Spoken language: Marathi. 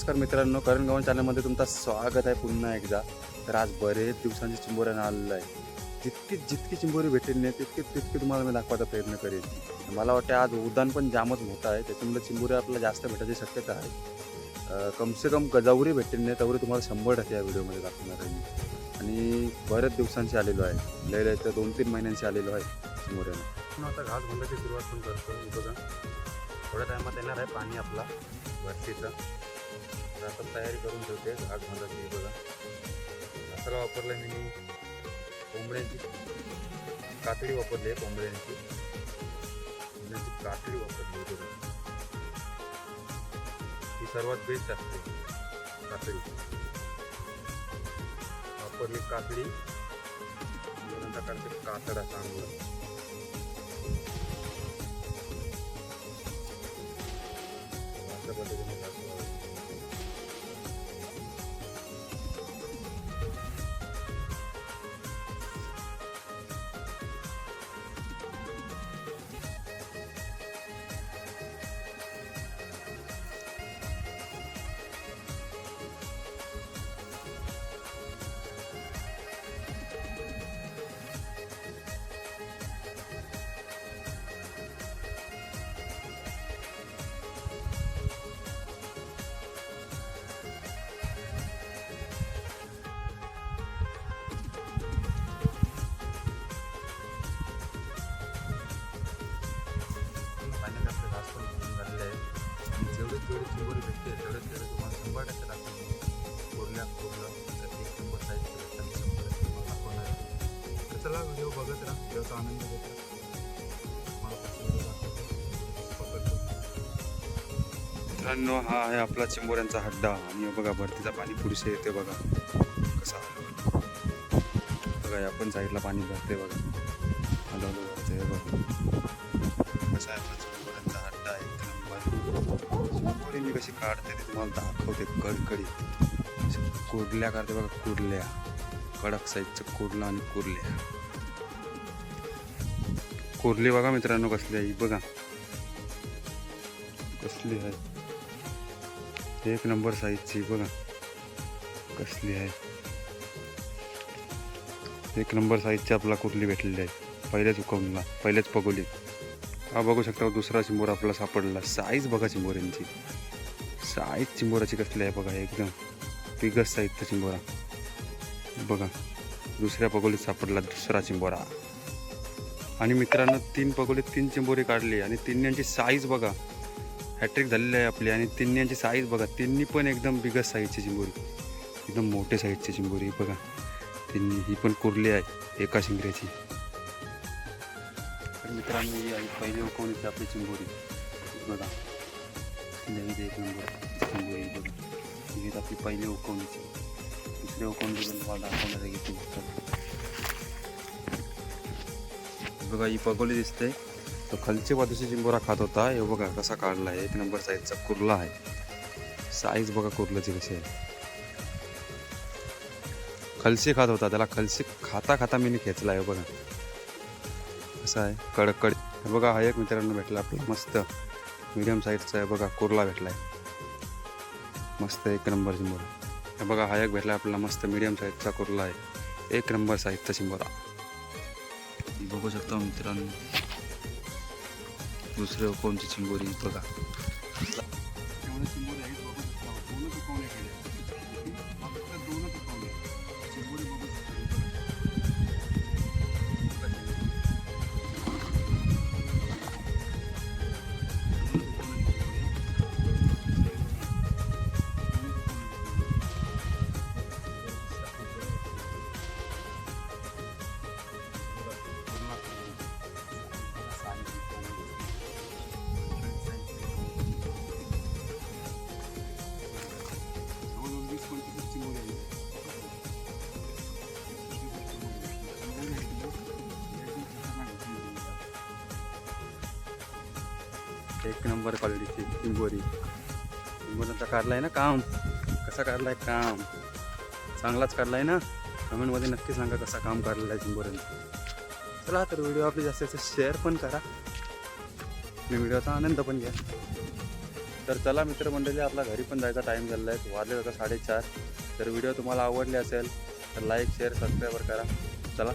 नमस्कार मित्रांनो, करण गव्हाण चॅनलमध्ये तुमचं स्वागत आहे पुन्हा एकदा. तर आज बरेच दिवसांची चिंबोऱ्यानं आलेलं आहे. जितकी चिंबोरी भेटेल नाही तितकी तुम्हाला मी दाखवायचा प्रयत्न करेन. मला वाटतं आज उद्यान पण जामच मोठं आहे, त्याच्यामुळे चिंबोरी आपल्याला जास्त भेटायची शक्यता आहे. कमसे कम गजावरी भेटेल नाही त्यावर तुम्हाला 100% या व्हिडिओमध्ये दाखवणार आहे मी. आणि बरेच दिवसांची आलेलो आहे, लय तर 2-3 महिन्यांची आलेलो आहे चिंबोऱ्यानं. आता घास बांधायची सुरुवात पण करतो. बघा थोड्या टायमात येणार आहे पाणी आपला भरतीचा. तर आता तयारी करून ठेवते घास बांधायची. बघा घासाला वापरलं मी कोंबड्यांची कातडी वापरली आहे. कोंबड्यांची कातडी वापरली. बघा ही सर्वात बेस्ट असते कातडी. वापरली कातडी नंतर काढते कातडा चांगलं. पद्धतीने जेवढे चिंबोरी भेटते तेवढे तुम्हाला 100% दाखवतो. कोरल्या एक नंबर साईज दाखवणार आहे. तर चला व्हिडिओ बघत राहा, व्हिडिओचा आनंद घेत मित्रांनो. हा आहे आपला चिंबोऱ्यांचा हड्डा. आणि बघा भरतीचा पाणी पुरुषे येते. बघा कसा बघा आपण साईडला पाणी भरते. बघा हलवलं जाते. बघा कसा आहे चिंबोऱ्यांचा हड्डा. एक नंबर चिंबोरी मी कशी काढते ते तुम्हाला दाखवते. कडकडीत कुर्ल्या काढते. बघा कुर्ल्या कडक साईजचं कुर्ला आणि कुर्ल्या. कुर्ली बघा मित्रांनो कसली आहे. बघा कसली आहे, एक नंबर साईजची. बघा कसली आहे, एक नंबर साईजची आपला कुर्ली भेटलेली आहे. पहिलेच उकवणला, पहिलेच पगोली. हा बघू शकता दुसरा चिंबोरा आपला सापडला. साईज बघा चिंबोऱ्यांची, साईज चिंबोराची कसली आहे बघा. एकदम बिगस्ट साईजचा चिंबोरा. बघा दुसऱ्या पगोलीत सापडला दुसरा चिंबोरा. आणि मित्रांनो 3 पगोलीत 3 चिंबोरी काढली आणि तिन्ही साईज बघा. हॅट्रिक झालेली आहे आपली. आणि तिन्ही साईज बघा, तिन्ही पण एकदम बिगस्ट साईजची चिंबोरी, एकदम मोठे साईजची चिंबोरी. बघा तिन्ही. ही पण कुर्ली आहे एका शिंगऱ्याची. तर मित्रांनो ही आहे पहिली उकवणीची आपली चिंबोरी. बघा एक नंबर चिंबोरी. बघा ही आपली पहिली उकवणीची. दुसरी उकवणी तुम्हाला दाखवणार आहे की बघा ही पगोली दिसते. तो खालची बाजूची चिंबोरा खात होता. हे बघा कसा काढला आहे, एक नंबर साईजचा कुर्ला आहे. साईज बघा कुर्ल्याची कशी आहे. खलसी खात होता, त्याला खलसी खाता खाता मी खेचला आहे. बघा कसा आहे कडकड. बघा हा एक मित्रांनो भेटला आपला मस्त मीडियम साईजचा आहे. बघा कुर्ला भेटला आहे मस्त एक नंबर चिंबोरा. हे बघा हा एक भेटला आपल्याला मस्त मीडियम साईजचा कुर्ला आहे, एक नंबर साईजचा चिंबोरा. बघू शकता मित्रांनो दुसरे कोणती चिंबोरी. बघा एक नंबर क्वालिटीची चिंबोरी. चिंबोऱ्यांचा काढलाय ना काम, कसा काढलाय काम, चांगलाच काढलाय ना. कमेंटमध्ये नक्की सांगा कसा काम काढलेला आहे चिंबोऱ्यांचा. चला तर व्हिडिओ आपली जास्तीत जास्त शेअर पण करा आणि व्हिडिओचा आनंद पण घ्या. तर चला मित्रमंडळी, आपला घरी पण जायचा टाईम झालेला आहे, वाजले आता 4:30. तर व्हिडिओ तुम्हाला आवडले असेल तर लाईक शेअर सबस्क्राईबर करा. चला.